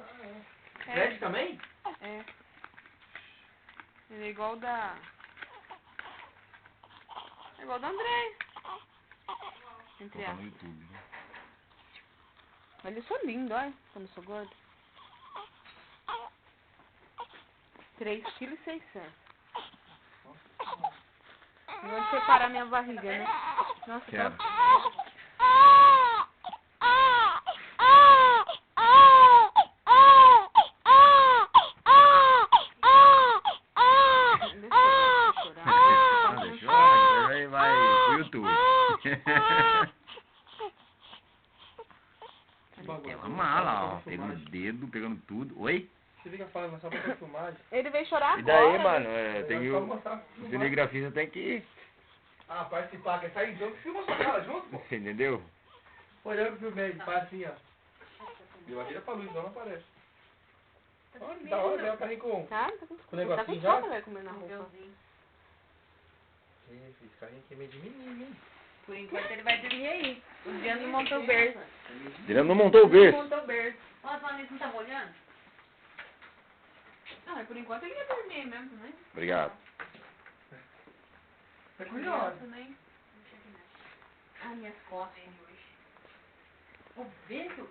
Fred. Fred também? É. Ele é igual da... É igual do André. Entre Colocar no aspas. YouTube. Né? Mas eu sou lindo, olha. Como eu sou gorda. 3,6 kg. Eu vou separar minha barriga, né? Nossa, Quero. Não, deixa eu chorar, vai pro YouTube. Ela mala, ó, pegando o dedo, pegando tudo. Oi? Você fica falando só pra filmagem. Ele veio chorar E daí, agora, mano, né? tem o cinegrafista tem que... Ah, participar, quer sair junto, filma sua cara junto, pô. Você entendeu? Olhando pro meio, faz assim, ó. Deu a vida pra luz, não aparece. Olha que da hora, ela tá aí com Tá? o negocinho tá já. com fome, vai comer na roupa. Esse carrinho aqui é meio de menino, hein? Por enquanto ele vai dormir aí. O Diano não montou o berço. Ele não montou o berço. Não montou o berço. Ó, sua amiga não tá molhando? Não, mas por enquanto ele ia dormir mesmo, né? Obrigado. Tá curioso. Ai, minhas costas. O berço?